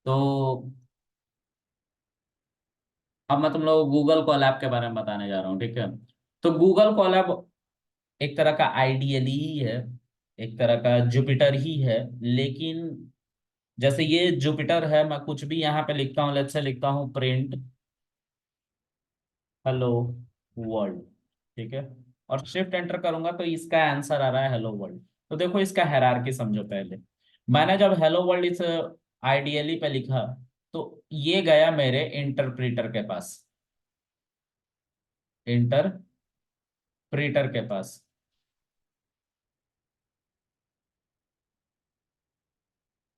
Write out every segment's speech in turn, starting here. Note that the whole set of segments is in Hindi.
तो अब मैं तुम लोग गूगल कोलैब के बारे में बताने जा रहा हूँ, ठीक है। तो गूगल कोलैब एक तरह का आइडियली ही है, एक तरह का जुपिटर ही है। लेकिन जैसे ये जुपिटर है, मैं कुछ भी यहाँ पे लिखता हूँ, लेट्स से लिखता हूँ प्रिंट हेलो वर्ल्ड, ठीक है, और शिफ्ट एंटर करूंगा तो इसका आंसर आ रहा है हेलो वर्ल्ड। तो देखो इसका हायरार्की समझो पहले। मैंने जब हेलो वर्ल्ड इस आइडियली पे लिखा, तो ये गया मेरे इंटरप्रीटर के पास, इंटरप्रीटर के पास।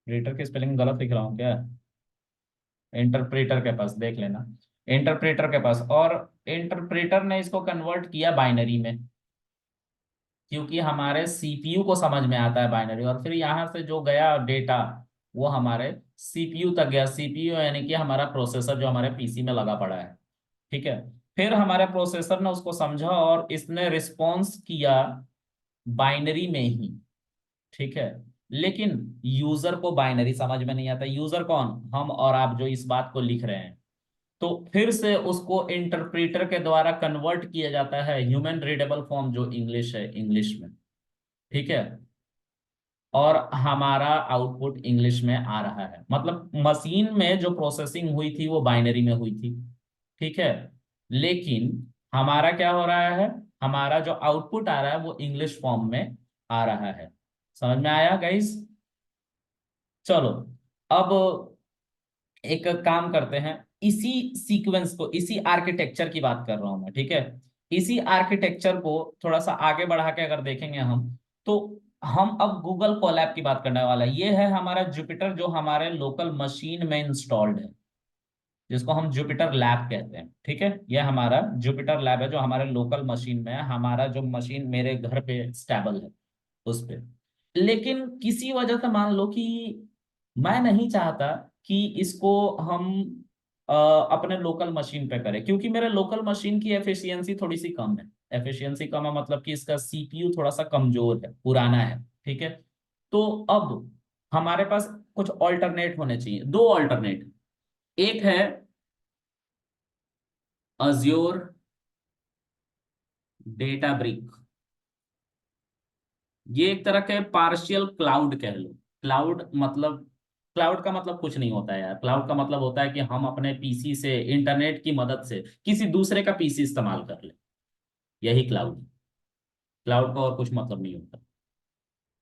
प्रीटर की स्पेलिंग गलत लिख रहा हूँ क्या? इंटरप्रेटर के पास देख लेना, इंटरप्रेटर के पास। और इंटरप्रेटर ने इसको कन्वर्ट किया बाइनरी में, क्योंकि हमारे सीपीयू को समझ में आता है बाइनरी। और फिर यहाँ से जो गया डेटा, वो हमारे सीपीयू तक गया। सीपीयू यानी कि हमारा प्रोसेसर जो हमारे पीसी में लगा पड़ा है, ठीक है। फिर हमारे प्रोसेसर ने उसको समझा और इसने रिस्पॉन्स किया बाइनरी में ही, ठीक है। लेकिन यूजर को बाइनरी समझ में नहीं आता। यूजर कौन? हम और आप जो इस बात को लिख रहे हैं। तो फिर से उसको इंटरप्रेटर के द्वारा कन्वर्ट किया जाता है ह्यूमन रीडेबल फॉर्म, जो इंग्लिश है, इंग्लिश में, ठीक है। और हमारा आउटपुट इंग्लिश में आ रहा है। मतलब मशीन में जो प्रोसेसिंग हुई थी वो बाइनरी में हुई थी, ठीक है। लेकिन हमारा क्या हो रहा है? हमारा जो आउटपुट आ रहा है वो इंग्लिश फॉर्म में आ रहा है। समझ में आया गाइस? चलो, अब एक काम करते हैं। इसी सीक्वेंस को, इसी आर्किटेक्चर की बात कर रहा हूं मैं, ठीक है। इसी आर्किटेक्चर को थोड़ा सा आगे बढ़ा के अगर देखेंगे हम, तो हम अब गूगल कोलैब की बात करने वाला है। ये है हमारा जुपिटर, जो हमारे लोकल मशीन में इंस्टॉल्ड है, जिसको हम जुपिटर लैब कहते हैं, ठीक है। यह हमारा जुपिटर लैब है जो हमारे लोकल मशीन में है। हमारा जो मशीन मेरे घर पे स्टेबल है उस पे। लेकिन किसी वजह से मान लो कि मैं नहीं चाहता कि इसको हम अपने लोकल मशीन पे करें, क्योंकि मेरे लोकल मशीन की एफिशिएंसी थोड़ी सी कम है। एफिशिएंसी कम है मतलब कि इसका सीपीयू थोड़ा सा कमजोर है, पुराना है, ठीक है। तो अब हमारे पास कुछ ऑल्टरनेट होने चाहिए, दो ऑल्टरनेट। एक है अज्योर डेटा ब्रिक। ये एक तरह के पार्शियल क्लाउड कह लो। क्लाउड मतलब, क्लाउड का मतलब कुछ नहीं होता है यार। क्लाउड का मतलब होता है कि हम अपने पीसी से इंटरनेट की मदद से किसी दूसरे का पीसी इस्तेमाल कर ले, यही क्लाउड। क्लाउड का और कुछ मतलब नहीं होता।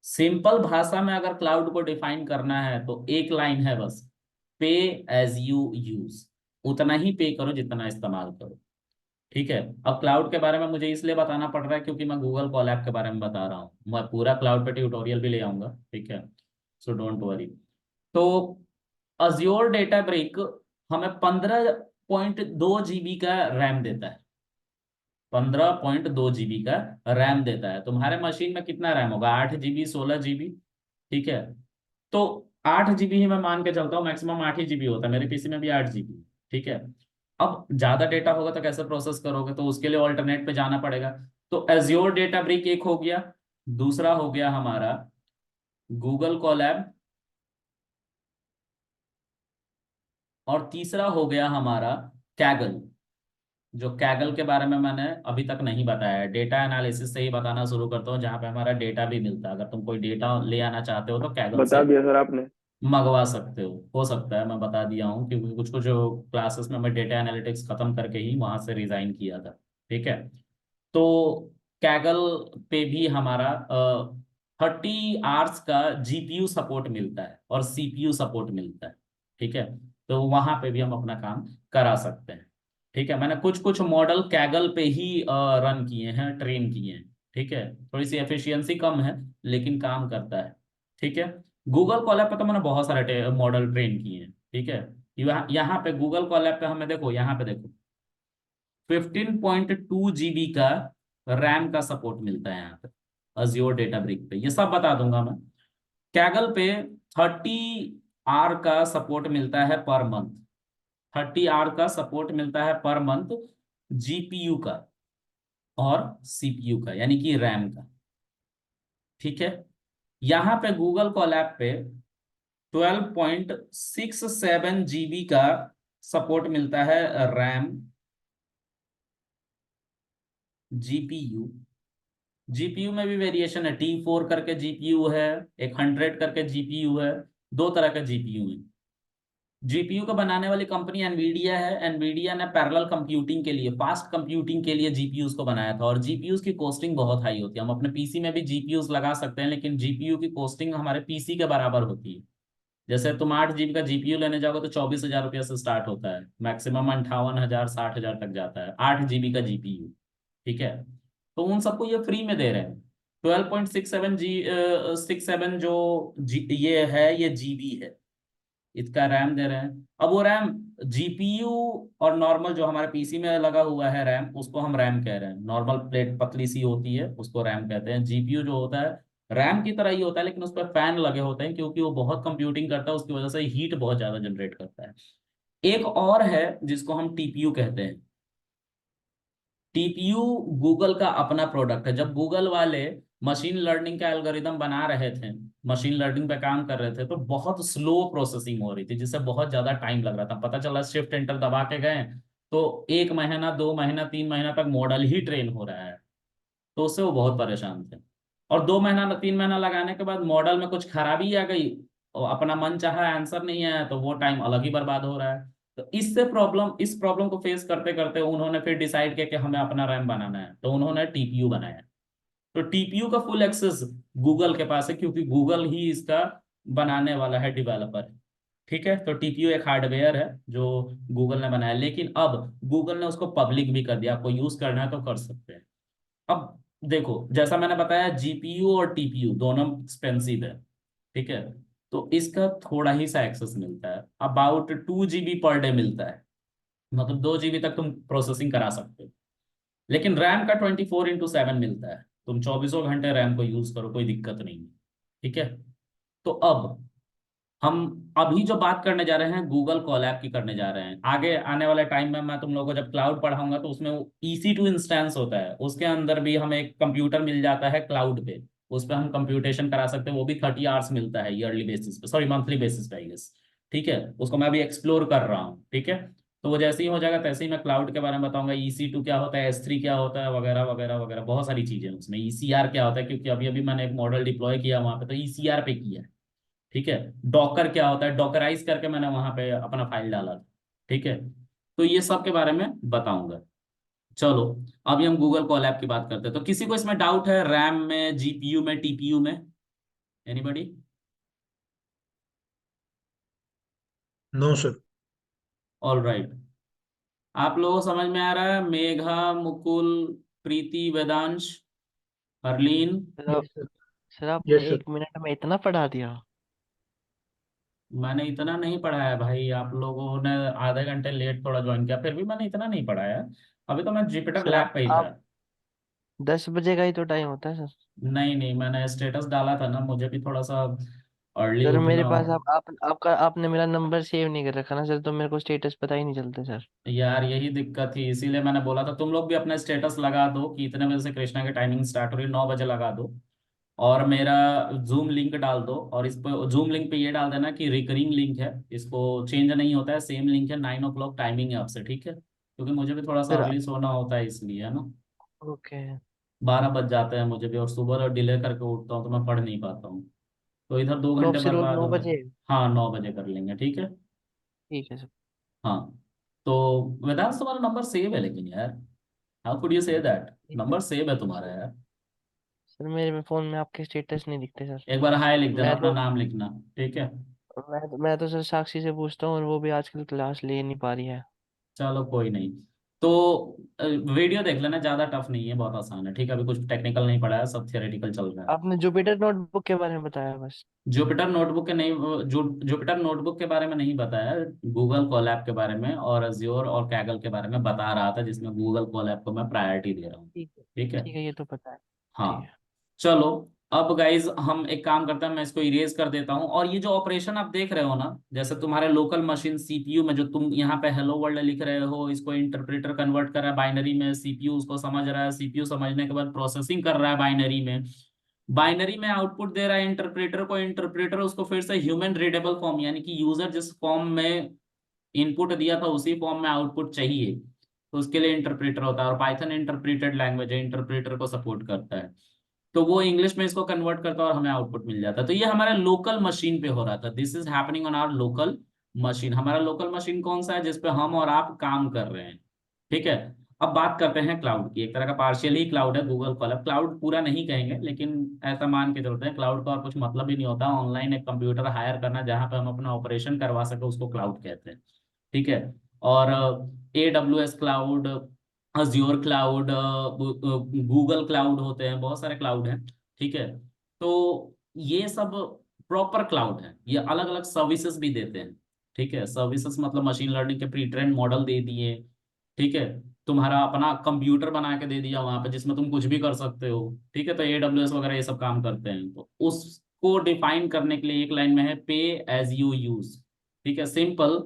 सिंपल भाषा में अगर क्लाउड को डिफाइन करना है तो एक लाइन है बस, पे एज यू यूज। उतना ही पे करो जितना इस्तेमाल करो, ठीक है। अब क्लाउड के बारे में मुझे इसलिए बताना पड़ रहा है क्योंकि मैं गूगल कोलैब के बारे में बता रहा हूँ। मैं पूरा क्लाउड पे ट्यूटोरियल भी ले आऊंगा, ठीक है। So don't worry. तो अज्योर डेटा ब्रिक हमें 15.2 जीबी का रैम देता है। 15.2 जीबी का रैम देता है। तुम्हारे मशीन में कितना रैम होगा? 8 जीबी, 16 जीबी, ठीक है। तो 8 जीबी ही मैं मान के चलता हूँ, मैक्सिमम 8 ही जीबी होता है। मेरे पीसी में भी 8 जीबी, ठीक है। अब ज्यादा डेटा होगा तो कैसे प्रोसेस करोगे? तो उसके लिए ऑल्टरनेट पे जाना पड़ेगा। तो एज्योर डेटा ब्रिक एक हो गया, दूसरा हो गया हमारा गूगल कोलैब, और तीसरा हो गया हमारा कैगल। जो कैगल के बारे में मैंने अभी तक नहीं बताया है। डेटा एनालिसिस से ही बताना शुरू करता हूँ, जहां पे हमारा डेटा भी मिलता है। अगर तुम कोई डेटा ले आना चाहते हो तो कैगल बता से दिया सर आपने। मंगवा सकते हो सकता है मैं बता दिया हूँ, क्योंकि कुछ कुछ जो क्लासेस में मैं डेटा एनालिटिक्स खत्म करके ही वहां से रिजाइन किया था, ठीक है। तो कैगल पे भी हमारा 30 आवर्स का जीपीयू सपोर्ट मिलता है और सीपीयू सपोर्ट मिलता है, ठीक है। तो वहां पे भी हम अपना काम करा सकते हैं, ठीक है। मैंने कुछ कुछ मॉडल कैगल पे ही रन किए हैं, ट्रेन किए हैं, ठीक है। थोड़ी सी एफिशिएंसी कम है लेकिन काम करता है, ठीक है। गूगल कोलैब पे तो मैंने बहुत सारे मॉडल ट्रेन किए हैं, ठीक है। यहाँ पे गूगल कोलैब पे हमें देखो, यहाँ पे देखो 15.2 जीबी का रैम का सपोर्ट मिलता है यहाँ पे अजियोर डेटा ब्रिक पे। ये सब बता दूंगा मैं। कैगल पे 30 आवर का सपोर्ट मिलता है पर मंथ। 30 आवर का सपोर्ट मिलता है पर मंथ, जीपीयू का और सीपीयू का, यानी कि रैम का, ठीक है। यहाँ पे गूगल कोलैब पे 12.67 GB का सपोर्ट मिलता है रैम, जीपीयू। जीपीयू में भी वेरिएशन है, T4 करके जीपीयू है, एक 100 करके जीपीयू है, दो तरह का जीपीयू है। जीपीयू को बनाने वाली कंपनी एनवीडिया है। एनवीडिया ने पैरेलल कंप्यूटिंग के लिए, फास्ट कंप्यूटिंग के लिए जीपीयूज को बनाया था। और जीपीयूज की कॉस्टिंग बहुत हाई होती है। हम अपने पीसी में भी जीपीयूज लगा सकते हैं, लेकिन जीपीयू की कॉस्टिंग हमारे पीसी के बराबर होती है। जैसे तुम 8 GB का जीपीयू लेने जाओगे तो 24,000 रुपया से स्टार्ट होता है, मैक्सिमम 58,000 60,000 तक जाता है 8 GB का जीपीयू। ठीक है, तो उन सबको ये फ्री में दे रहे हैं। 12.67 ये है, ये जीबी है, इसका रैम दे रहे हैं। अब वो रैम, जीपीयू और नॉर्मल जो हमारे पीसी में लगा हुआ है रैम, उसको हम रैम कह रहे हैं। नॉर्मल प्लेट पतली सी होती है, उसको रैम कहते हैं। जीपीयू जो होता है रैम की तरह ही होता है, लेकिन उस पर फैन लगे होते हैं, क्योंकि वो बहुत कंप्यूटिंग करता है, उसकी वजह से हीट बहुत ज्यादा जनरेट करता है। एक और है जिसको हम टीपीयू कहते हैं। टीपीयू गूगल का अपना प्रोडक्ट है। जब गूगल वाले मशीन लर्निंग का एल्गोरिदम बना रहे थे, मशीन लर्निंग पे काम कर रहे थे, तो बहुत स्लो प्रोसेसिंग हो रही थी, जिससे बहुत ज्यादा टाइम लग रहा था। पता चला शिफ्ट एंटर दबा के गए तो 1 महीना 2 महीना 3 महीना तक मॉडल ही ट्रेन हो रहा है। तो उससे वो बहुत परेशान थे। और 2 महीना 3 महीना लगाने के बाद मॉडल में कुछ खराबी आ गई और अपना मन चाहा आंसर नहीं आया, तो वो टाइम अलग ही बर्बाद हो रहा है। तो इस प्रॉब्लम को फेस करते करते उन्होंने फिर डिसाइड किया कि हमें अपना रैम बनाना है, तो उन्होंने टीपीयू बनाया। तो टीपीयू का फुल एक्सेस गूगल के पास है, क्योंकि गूगल ही इसका बनाने वाला है, डेवलपर है। ठीक है, तो टीपीयू एक हार्डवेयर है जो गूगल ने बनाया, लेकिन अब गूगल ने उसको पब्लिक भी कर दिया। आपको यूज करना है तो कर सकते हैं। अब देखो, जैसा मैंने बताया, जीपीयू और टीपीयू दोनों एक्सपेंसिव है। ठीक है, तो इसका थोड़ा ही सा एक्सेस मिलता है, अबाउट 2 GB पर डे मिलता है। मतलब 2 GB तक तुम प्रोसेसिंग करा सकते हो। लेकिन रैम का 24/7 मिलता है, तुम चौबीसों घंटे रैम को यूज करो, कोई दिक्कत नहीं है। ठीक है, तो अब हम अभी जो बात करने जा रहे हैं गूगल कोलैब की करने जा रहे हैं। आगे आने वाले टाइम में मैं तुम लोगों को जब क्लाउड पढ़ाऊंगा, तो उसमें EC2 इंस्टेंस होता है, उसके अंदर भी हमें एक कंप्यूटर मिल जाता है क्लाउड पे। उस पर हम कंप्यूटेशन करा सकते हैं, वो भी 30 आवर्स मिलता है ईयरली बेसिस पे, सॉरी मंथली बेसिस पे आई गेस। ठीक है, उसको मैं अभी एक्सप्लोर कर रहा हूँ। ठीक है, तो वो जैसे ही हो जाएगा तैसे ही मैं क्लाउड के बारे में बताऊंगा। EC2 क्या होता है, S3 क्या होता है, वगैरह वगैरह वगैरह, बहुत सारी चीजें हैं उसमें। ECR क्या होता है, क्योंकि अभी अभी मैंने एक मॉडल डिप्लॉय किया वहां पे, तो ECR पे किया है। ठीक है, डॉकर क्या होता है, डॉकराइज करके मैंने वहां पे अपना फाइल डाला था। ठीक है, तो ये सब के बारे में बताऊंगा। चलो, अभी हम गूगल कोलैब की बात करते हैं। तो किसी को इसमें डाउट है, रैम में, जीपीयू में, टीपीयू में? Anybody? No sir. All right. आप लोगों को समझ में आ रहा है? Megha, Mukul, Preeti, Vedansh, Harleen? Sir yes sir. Sir आपने यस सर। 1 मिनट में इतना पढ़ा दिया? मैंने इतना नहीं पढ़ाया भाई, आप लोगों ने आधे घंटे लेट थोड़ा ज्वाइन किया, फिर भी मैंने इतना नहीं पढ़ाया। अभी तो मैं जुपिटर सर लैब पे ही था। आप 10 बजे का ही तो टाइम होता है सर। नहीं नहीं, मैंने स्टेटस डाला था ना, मुझे भी थोड़ा सा अर्ली सर मेरे उठना। पास आपका आपने मेरा नंबर सेव नहीं कर रखा ना सर, तो मेरे को स्टेटस पता ही नहीं चलता सर। यार यही दिक्कत थी, इसीलिए मैंने बोला था तुम लोग भी अपना स्टेटस लगा दो कि इतने बजे से कृष्णा की टाइमिंग स्टार्ट हो रही है, 9 बजे लगा दो। और मेरा जूम लिंक डाल दो, और इस पर जूम लिंक पे ये डाल देना कि रिकरिंग लिंक है, इसको चेंज नहीं होता है, सेम लिंक है, 9 o'clock टाइमिंग है आपसे। ठीक है, क्योंकि मुझे भी थोड़ा सा सर अर्ली सोना होता है, इसलिए है ना। ओके। 12 बज जाते हैं मुझे भी, और सुबह डिले करके उठता हूँ तो मैं पढ़ नहीं पाता हूँ। तो इधर दो तो घंटे आपसे रोज बर्बाद नौ हो गए। बजे हाँ, 9 बजे कर लेंगे, ठीक है। ठीक है सर। हाँ, तो वेदांत तुम्हारा नंबर सेव है लेकिन यार, how could you say that? ठीक है नंबर सेव है तुम्हारा सर। यार। सर मेरे फोन में आपके स्टेटस नहीं दिखते सर। एक बार हाय लिख देना, मैं अपना तो नाम लिखना। ठीक है, मैं तो सर साक्षी से पूछता हूँ, और वो भी आजकल क्लास ले नहीं पा रही है। चलो कोई नहीं। तो वीडियो देख लेना, ज़्यादा टफ नहीं है, बहुत आसान है। ठीक है, अभी कुछ टेक्निकल नहीं पढ़ा है, सब थियोरेटिकल चल रहा है। आपने जुपिटर नोटबुक के बारे में बताया बस। जुपिटर नोटबुक के नहीं, जुपिटर नोटबुक के बारे में नहीं बताया। गूगल कोलैब के बारे में और अज्योर और कैगल के बारे में बता रहा था, जिसमें गूगल कोलैब को मैं प्रायोरिटी दे रहा हूँ। ठीक है। ठीक है, ठीक है, ये तो पता है। ठीक हाँ। है। चलो, अब गाइज हम एक काम करते हैं, मैं इसको इरेज कर देता हूँ। और ये जो ऑपरेशन आप देख रहे हो ना, जैसे तुम्हारे लोकल मशीन सीपीयू में जो तुम यहाँ पे हेलो वर्ल्ड लिख रहे हो, इसको इंटरप्रेटर कन्वर्ट कर रहा है बाइनरी में, सीपीयू उसको समझ रहा है, सीपीयू समझने के बाद प्रोसेसिंग कर रहा है बाइनरी में। बाइनरी में आउटपुट दे रहा है इंटरप्रेटर को, इंटरप्रेटर उसको फिर से ह्यूमन रीडेबल फॉर्म, यानी कि यूजर जिस फॉर्म में इनपुट दिया था उसी फॉर्म में आउटपुट चाहिए, तो उसके लिए इंटरप्रेटर होता है। और पाइथन इंटरप्रेटेड लैंग्वेज है, इंटरप्रेटर को सपोर्ट करता है, तो वो इंग्लिश में इसको कन्वर्ट करता है और हमें आउटपुट मिल जाता है। तो ये हमारे लोकल मशीन पे हो रहा था, this is happening on our local machine. हमारा लोकल मशीन कौन सा है? जिसपे हम और आप काम कर रहे हैं, ठीक है। अब बात करते हैं क्लाउड की। एक तरह का पार्शियल ही क्लाउड है गूगल कोलैब। क्लाउड पूरा नहीं कहेंगे, लेकिन ऐसा मान के चलते हैं क्लाउड का और कुछ मतलब ही नहीं होता। ऑनलाइन एक कंप्यूटर हायर करना जहां पे हम अपना ऑपरेशन करवा सके उसको क्लाउड कहते हैं, ठीक है। और AWS cloud, Azure cloud, Google cloud होते हैं, बहुत सारे क्लाउड हैं, ठीक है। तो ये सब प्रॉपर क्लाउड है, ये अलग अलग सर्विसेज भी देते हैं, ठीक है। सर्विसेज मतलब मशीन लर्निंग के प्री ट्रेन मॉडल दे दिए, ठीक है। तुम्हारा अपना कंप्यूटर बना के दे दिया वहां पे जिसमें तुम कुछ भी कर सकते हो, ठीक है। तो AWS वगैरह ये सब काम करते हैं। तो उसको डिफाइन करने के लिए एक लाइन में है पे एज यू यूज, ठीक है। सिंपल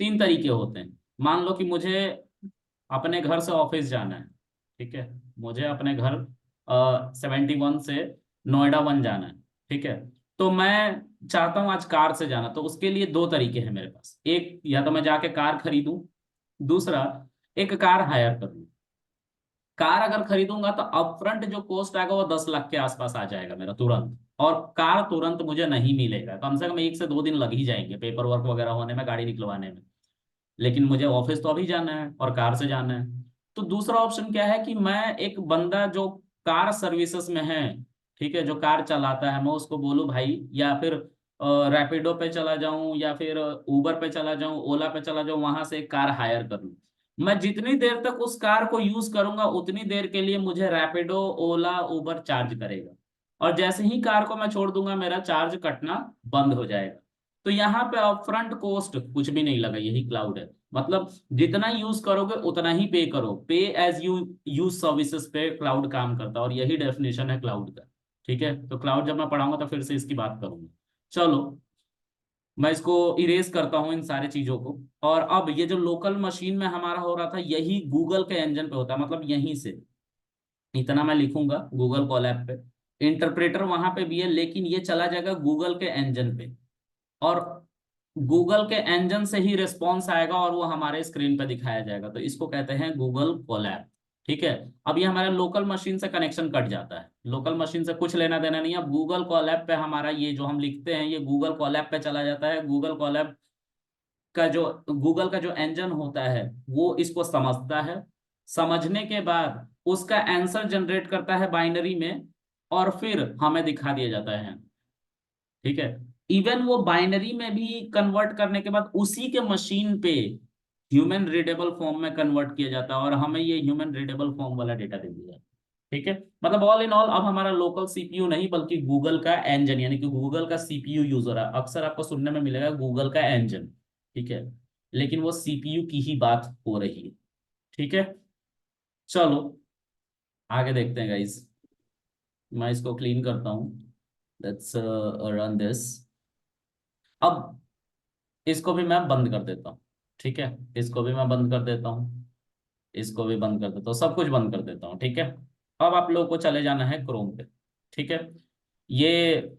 3 तरीके होते हैं। मान लो कि मुझे अपने घर से ऑफिस जाना है, ठीक है। मुझे अपने घर 71 से नोएडा 1 जाना है, ठीक है। तो मैं चाहता हूँ आज कार से जाना, तो उसके लिए 2 तरीके हैं मेरे पास। एक, या तो मैं जाके कार खरीदूं, दूसरा एक कार हायर कर लूं। कार अगर खरीदूंगा तो अपफ्रंट जो कॉस्ट आएगा वो 10 लाख के आसपास आ जाएगा मेरा तुरंत, और कार तुरंत मुझे नहीं मिलेगा, कम से कम 1 से 2 दिन लग ही जाएंगे पेपर वर्क वगैरह होने में, गाड़ी निकलवाने में। लेकिन मुझे ऑफिस तो अभी जाना है और कार से जाना है। तो दूसरा ऑप्शन क्या है कि मैं एक बंदा जो कार सर्विसेज में है, ठीक है, जो कार चलाता है, मैं उसको बोलूं भाई, या फिर रैपिडो पे चला जाऊं या फिर उबर पे चला जाऊं, ओला पे चला जाऊं, वहां से एक कार हायर कर लूं। मैं जितनी देर तक उस कार को यूज करूंगा उतनी देर के लिए मुझे रैपिडो, ओला, उबर चार्ज करेगा, और जैसे ही कार को मैं छोड़ दूंगा मेरा चार्ज कटना बंद हो जाएगा। तो यहाँ पे अपफ्रंट कॉस्ट कुछ भी नहीं लगा, यही क्लाउड है। मतलब जितना यूज करोगे उतना ही पे करो, पे एज यू यूज सर्विसेज पे क्लाउड काम करता है, और यही डेफिनेशन है क्लाउड का, ठीक है। तो क्लाउड जब मैं पढ़ाऊंगा तो फिर से इसकी बात करूंगा। चलो, मैं इसको इरेज करता हूँ इन सारी चीजों को। और अब ये जो लोकल मशीन में हमारा हो रहा था, यही गूगल के इंजन पे होता है, मतलब यहीं से इतना मैं लिखूंगा गूगल कोलैब पे, इंटरप्रेटर वहां पे भी है, लेकिन ये चला जाएगा गूगल के इंजन पे, और गूगल के इंजन से ही रिस्पॉन्स आएगा और वो हमारे स्क्रीन पे दिखाया जाएगा। तो इसको कहते हैं गूगल कोलैब, ठीक है। अब ये हमारे लोकल मशीन से कनेक्शन कट जाता है, लोकल मशीन से कुछ लेना देना नहीं है। अब गूगल कोलैब पे हमारा ये जो हम लिखते हैं ये गूगल कोलैब पे चला जाता है। गूगल कोलैब का जो, गूगल का जो इंजन होता है वो इसको समझता है, समझने के बाद उसका आंसर जनरेट करता है बाइनरी में, और फिर हमें दिखा दिया जाता है, ठीक है। इवन वो बाइनरी में भी कन्वर्ट करने के बाद उसी के मशीन पे ह्यूमन रीडेबल फॉर्म में कन्वर्ट किया जाता है, और हमें ये ह्यूमन रीडेबल फॉर्म वाला डेटा दे दिया, ठीक है। मतलब ऑल इन ऑल अब हमारा लोकल सीपीयू नहीं बल्कि गूगल का इंजन, यानी कि गूगल का सीपीयू यूज हो रहा है। अक्सर आपको सुनने में मिलेगा गूगल का इंजन, ठीक है, लेकिन वो सीपीयू की ही बात हो रही है, ठीक है। चलो आगे देखते हैं गाइस। मैं इसको क्लीन करता हूँ, लेट्स रन दिस। अब इसको भी मैं बंद कर देता हूँ, ठीक है। इसको भी मैं बंद कर देता हूँ, इसको भी बंद कर देता हूँ, सब कुछ बंद कर देता हूँ, ठीक है। अब आप लोगों को चले जाना है क्रोम पे, ठीक है। ये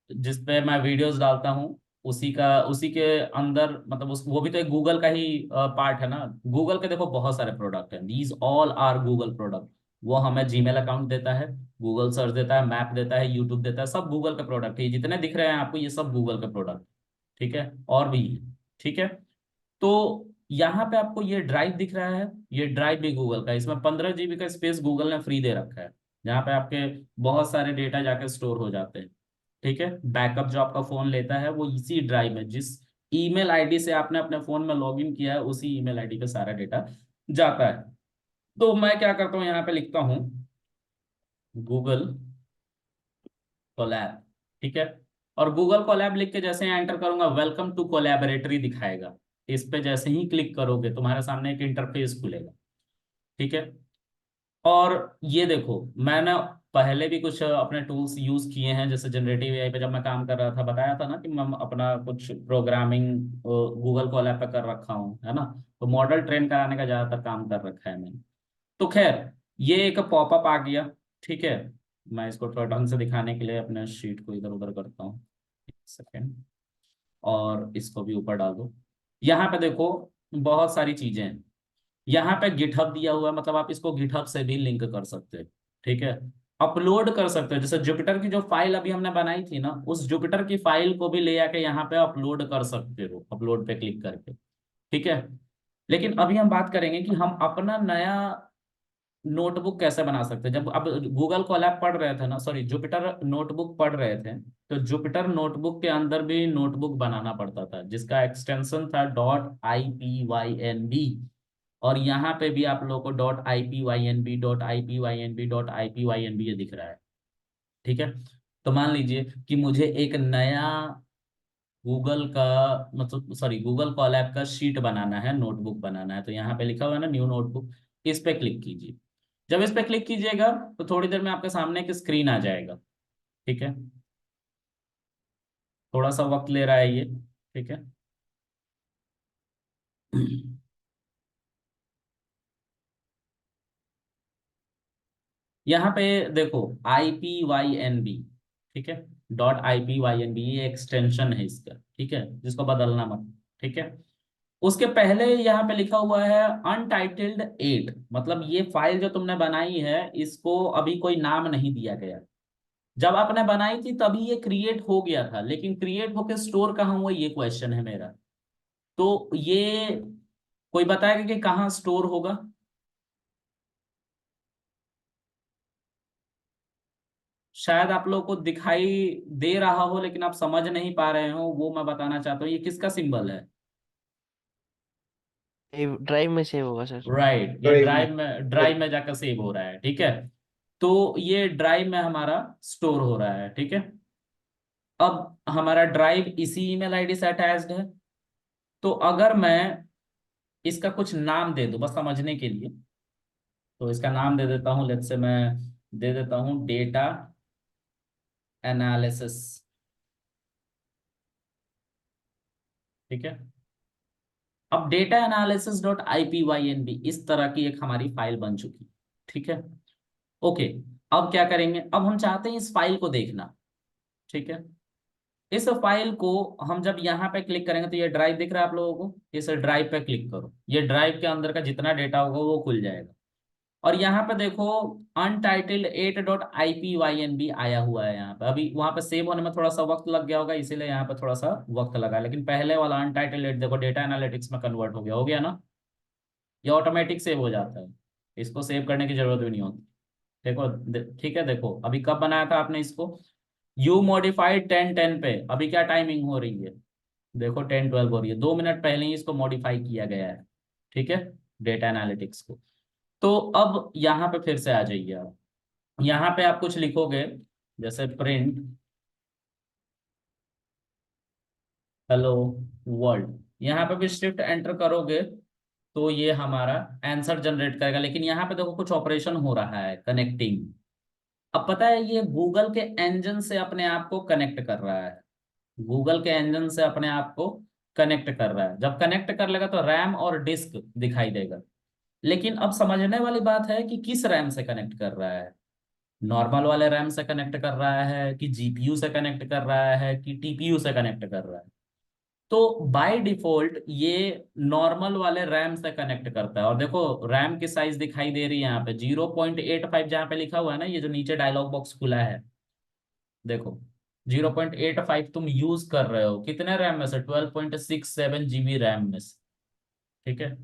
जिस पे मैं वीडियोस डालता हूँ उसी के अंदर, मतलब उस वो भी तो एक गूगल का ही पार्ट है ना। गूगल के देखो बहुत सारे प्रोडक्ट हैं, these all are Google product. वो हमें जीमेल अकाउंट देता है, गूगल सर्च देता है, मैप देता है, यूट्यूब देता है, सब गूगल के प्रोडक्ट है। ये जितने दिख रहे हैं आपको ये सब गूगल के प्रोडक्ट, ठीक है, और भी है, ठीक है। तो यहाँ पे आपको ये ड्राइव दिख रहा है, ये ड्राइव भी गूगल का है। इसमें 15 GB का स्पेस गूगल ने फ्री दे रखा है, जहाँ पे आपके बहुत सारे डेटा जाके स्टोर हो जाते हैं, ठीक है। बैकअप जो आपका फोन लेता है वो इसी ड्राइव में, जिस ईमेल आईडी से आपने अपने फोन में लॉगिन किया है उसी ईमेल आईडी पे सारा डेटा जाता है। तो मैं क्या करता हूँ, यहाँ पे लिखता हूँ गूगल कोलैब, ठीक है। और गूगल कोलैब लिख के जैसे एंटर करूंगा, वेलकम टू कोलैबोरेटरी दिखाएगा। इस पे जैसे ही क्लिक करोगे तुम्हारे सामने एक इंटरफेस खुलेगा, ठीक है। और ये देखो, मैंने पहले भी कुछ अपने टूल्स यूज किए हैं, जैसे जनरेटिव एआई पे जब मैं काम कर रहा था, बताया था ना कि मैं अपना कुछ प्रोग्रामिंग गूगल कोलैब पे कर रखा हूँ, है ना। तो मॉडल ट्रेन कराने का ज्यादातर काम कर रखा है मैंने। तो खैर, ये एक पॉपअप आ गया, ठीक है। मैं इसको थोड़ा ढंग से दिखाने के लिए अपने शीट को इधर उधर करता हूँ, एक सेकेंड, और इसको भी ऊपर डाल दो। यहाँ पे देखो बहुत सारी चीजें हैं। यहाँ पे गिटहब दिया हुआ है, मतलब आप इसको गिटहब से भी लिंक कर सकते हो, ठीक है। अपलोड कर सकते हो, जैसे जुपिटर की जो फाइल अभी हमने बनाई थी ना, उस जुपिटर की फाइल को भी ले आके यहाँ पे अपलोड कर सकते हो, अपलोड पे क्लिक करके, ठीक है। लेकिन अभी हम बात करेंगे कि हम अपना नया नोटबुक कैसे बना सकते हैं। जब अब गूगल कोलैब पढ़ रहे थे ना, सॉरी जुपिटर नोटबुक पढ़ रहे थे, तो जुपिटर नोटबुक के अंदर भी नोटबुक बनाना पड़ता था जिसका एक्सटेंशन था .ipynb। और यहाँ पे भी आप लोगों को .ipynb ये दिख रहा है, ठीक है। तो मान लीजिए कि मुझे एक नया गूगल का, मतलब सॉरी गूगल कोलैब का शीट बनाना है, नोटबुक बनाना है, तो यहाँ पे लिखा हुआ है ना न्यू नोटबुक, इस पे क्लिक कीजिए। जब इस पे क्लिक कीजिएगा तो थोड़ी देर में आपके सामने एक स्क्रीन आ जाएगा, ठीक है। थोड़ा सा वक्त ले रहा है ये, ठीक है। यहाँ पे देखो IPYNB, ठीक है, .ipynb ये एक्सटेंशन है इसका, ठीक है, जिसको बदलना मत, ठीक है। उसके पहले यहाँ पे लिखा हुआ है Untitled 8, मतलब ये फाइल जो तुमने बनाई है इसको अभी कोई नाम नहीं दिया गया। जब आपने बनाई थी तभी ये क्रिएट हो गया था, लेकिन क्रिएट होकर स्टोर कहाँ हुआ ये क्वेश्चन है मेरा। तो ये कोई बताएगा कि कहाँ स्टोर होगा? शायद आप लोग को दिखाई दे रहा हो लेकिन आप समझ नहीं पा रहे हो, वो मैं बताना चाहता हूँ। ये किसका सिंबल है? ड्राइव में सेव होगा सर। राइट, ये ड्राइव में। ड्राइव में जाकर सेव हो रहा है, ठीक है। तो ये ड्राइव में हमारा स्टोर हो रहा है, ठीक है। अब हमारा ड्राइव इसी ईमेल आईडी से अटैच्ड है। तो अगर मैं इसका कुछ नाम दे दूं बस समझने के लिए, तो इसका नाम दे देता हूं, लेट्स से मैं दे देता हूं डेटा एनालिसिस, ठीक है। अब डेटा एनालिसिस .ipynb इस तरह की एक हमारी फाइल बन चुकी, ठीक है। ओके, अब क्या करेंगे, अब हम चाहते हैं इस फाइल को देखना, ठीक है। इस फाइल को हम जब यहाँ पे क्लिक करेंगे तो ये ड्राइव दिख रहा है आप लोगों को, इस ड्राइव पे क्लिक करो, ये ड्राइव के अंदर का जितना डेटा होगा वो खुल जाएगा। और यहाँ पे देखो Untitled 8.ipynb आया हुआ है यहाँ पे। अभी वहां पे सेव होने में थोड़ा सा वक्त लग गया होगा, इसीलिए यहाँ पे थोड़ा सा वक्त लगा, लेकिन पहले वाला Untitled 8 देखो डेटा एनालिटिक्स में कन्वर्ट हो गया ना। ये ऑटोमेटिक सेव हो जाता है, इसको सेव करने की जरूरत भी नहीं होती। देखो ठीक है, देखो अभी कब बनाया था आपने इसको, यू मॉडिफाइड 10:10 पे, अभी क्या टाइमिंग हो रही है, देखो 10:12 हो रही है, 2 मिनट पहले ही इसको मॉडिफाई किया गया है, ठीक है, डेटा एनालिटिक्स को। तो अब यहाँ पे फिर से आ जाइए आप, यहाँ पे आप कुछ लिखोगे, जैसे प्रिंट हेलो वर्ल्ड, यहाँ पे भी शिफ्ट एंटर करोगे तो ये हमारा आंसर जनरेट करेगा। लेकिन यहाँ पे देखो कुछ ऑपरेशन हो रहा है, कनेक्टिंग। अब पता है ये गूगल के इंजन से अपने आप को कनेक्ट कर रहा है, गूगल के इंजन से अपने आप को कनेक्ट कर रहा है। जब कनेक्ट कर लेगा तो रैम और डिस्क दिखाई देगा। लेकिन अब समझने वाली बात है कि किस रैम से कनेक्ट कर रहा है, नॉर्मल वाले रैम से कनेक्ट कर रहा है कि जीपीयू से कनेक्ट कर रहा है कि टीपीयू से कनेक्ट कर रहा है। तो बाय डिफॉल्ट ये नॉर्मल वाले रैम से कनेक्ट करता है। और देखो रैम की साइज दिखाई दे रही है यहाँ पे 0.85, जहाँ पे लिखा हुआ है ना, ये जो नीचे डायलॉग बॉक्स खुला है, देखो 0.85 तुम यूज कर रहे हो कितने रैम में से, 12.67 GB रैम में से, ठीक है।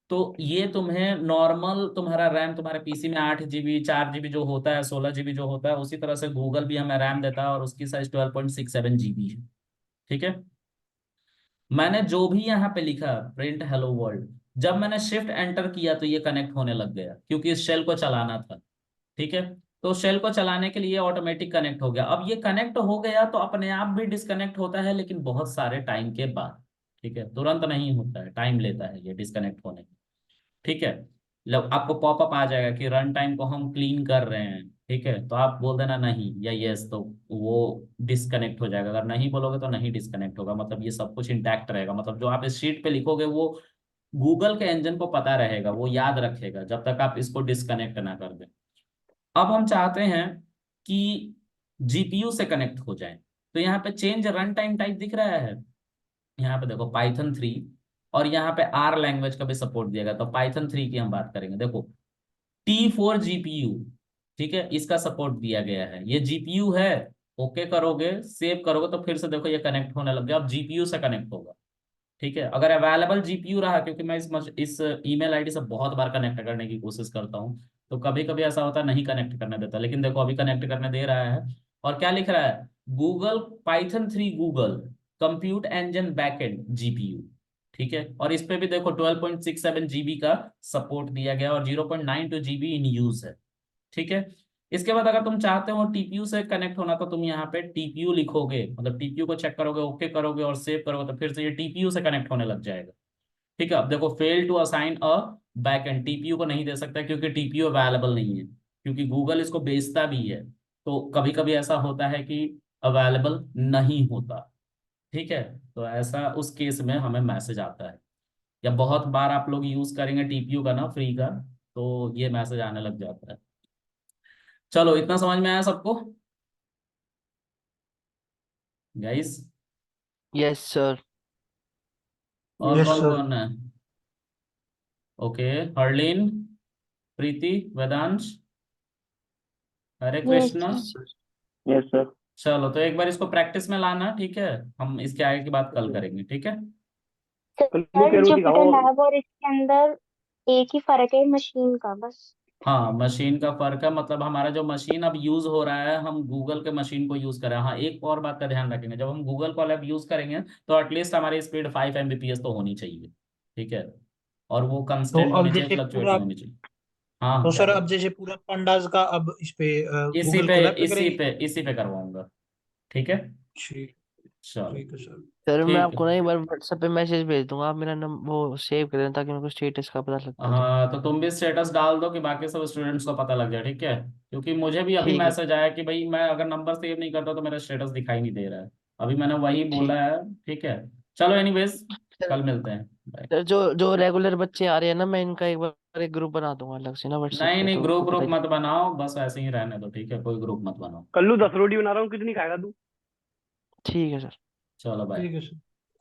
तो ये तुम्हें नॉर्मल तुम्हारा रैम तुम्हारे पीसी में 8 GB 4 GB जो होता है, 16 GB जो होता है, उसी तरह से गूगल भी हमें रैम देता है और उसकी साइज 12.67 GB है, ठीक है। मैंने जो भी यहाँ पे लिखा प्रिंट हेलो वर्ल्ड, जब मैंने शिफ्ट एंटर किया तो ये कनेक्ट होने लग गया, क्योंकि इस शेल को चलाना था, ठीक है। तो शेल को चलाने के लिए ऑटोमेटिक कनेक्ट हो गया। अब ये कनेक्ट हो गया तो अपने आप भी डिस्कनेक्ट होता है, लेकिन बहुत सारे टाइम के बाद, ठीक है, तुरंत नहीं होता है, टाइम लेता है ये डिस्कनेक्ट होने में, ठीक है। आपको पॉपअप आ जाएगा कि रन टाइम को हम क्लीन कर रहे हैं, ठीक है, तो आप बोल देना नहीं या यस, तो वो डिस्कनेक्ट हो जाएगा। अगर नहीं बोलोगे तो नहीं डिस्कनेक्ट होगा, मतलब ये सब कुछ इंटैक्ट रहेगा, मतलब जो आप इस शीट पे लिखोगे वो गूगल के इंजन को पता रहेगा, वो याद रखेगा जब तक आप इसको डिस्कनेक्ट ना कर दें। अब हम चाहते हैं कि जीपीयू से कनेक्ट हो जाए। तो यहाँ पे चेंज रन टाइम टाइप दिख रहा है, यहाँ पे देखो पाइथन 3, और यहाँ पे आर लैंग्वेज का भी सपोर्ट दिया गया। तो पाइथन 3 की हम बात करेंगे, देखो T4 जीपीयू, ठीक है, इसका सपोर्ट दिया गया है। ये जीपीयू है, ओके करोगे, सेव करोगे तो फिर से देखो ये कनेक्ट होने लग गया, अब जीपीयू से कनेक्ट होगा। ठीक है, अगर अवेलेबल जीपीयू रहा, क्योंकि मैं इस ईमेल आईडी से बहुत बार कनेक्ट करने की कोशिश करता हूँ, तो कभी कभी ऐसा होता है नहीं कनेक्ट करने देता, लेकिन देखो अभी कनेक्ट करने दे रहा है। और क्या लिख रहा है, Google Python 3 Google compute engine backend GPU. ठीक है, और इस पे भी देखो 12.67 GB का सपोर्ट दिया गया और 0.92 GB इन यूज है। ठीक है, इसके बाद अगर तुम चाहते हो टीपीयू से कनेक्ट होना, तो तुम यहाँ पे टीपीयू लिखोगे, मतलब टीपीयू को चेक करोगे, ओके करोगे और सेव करोगे, तो फिर से ये टीपीयू से कनेक्ट होने लग जाएगा। ठीक है, अब देखो fail to assign a backend, TPU को नहीं दे सकता क्योंकि टीपीयू अवेलेबल नहीं है, क्योंकि गूगल इसको बेचता भी है, तो कभी कभी ऐसा होता है कि अवेलेबल नहीं होता। ठीक है, तो ऐसा उस केस में हमें मैसेज आता है, या बहुत बार आप लोग यूज करेंगे टीपीयू का ना फ्री का, तो ये मैसेज आने लग जाता है। चलो, इतना समझ में आया सबको गाइस? Yes sir. और यस कौन सर। कौन है? Okay, Harleen, Preeti, Vedansh, Hare yes Krishna. Sir. Yes sir. चलो, तो एक बार इसको प्रैक्टिस में लाना, ठीक है, हम इसके आगे की बात कल करेंगे, ठीक है। कल्लू सर फेरू जुपिटर दिखाओ। लैब और इसके अंदर एक ही फर्क है मशीन का बस। हाँ, मशीन का फर्क है, मतलब हमारा जो मशीन अब यूज हो रहा है, हम गूगल के मशीन को यूज कर रहे हैं। हाँ, एक और बात का ध्यान रखेंगे, जब हम गूगल को अब यूज करेंगे तो एटलीस्ट हमारी स्पीड 5 Mbps तो होनी चाहिए। ठीक है, और वो तो कंस्टेंट अब होनी चाहिए, जैसे फ्लक्चुएट पूरा नहीं होनी चाहिए। हाँ, तो क्या सर कह अब रहे जैसे पूरा पंडाज का अब इस पे इसी गूगल पे कोलैब पे इसी करेंगे। पे इसी पे करवाऊंगा। ठीक है, ठीक। चलो, ठीक है सर। सर मैं ठीक है। आपको ना एक बार व्हाट्सएप पे मैसेज भेज दूंगा, आप मेरा नंबर वो सेव कर देना ताकि मेरे को स्टेटस का पता लगता रहे। हाँ, तो तुम भी स्टेटस डाल दो कि बाकी सब स्टूडेंट्स को पता लग जाए, ठीक है, क्योंकि मुझे भी अभी ठीक है। मैसेज आया कि भाई मैं अगर नंबर सेव नहीं करता तो मेरा स्टेटस दिखाई नहीं दे रहा है। अभी मैंने वही ठीक। बोला है। ठीक है, चलो एनीवेज, सर कल मिलते हैं, बाय। सर जो जो रेगुलर बच्चे आ रहे हैं ना, मैं इनका एक बार एक ग्रुप बना दूंगा अलग से ना व्हाट्सएप नहीं पे, नहीं, तो ग्रुप उनको ग्रुप पता मत चल। बनाओ, बस ऐसे ही रहने दो, ठीक है, कोई ग्रुप मत बनाओ। कल्लू 10 रोटी बना रहा हूँ, कितनी खाएगा तू? ठीक है सर। चलो, बाय। ठीक है सर।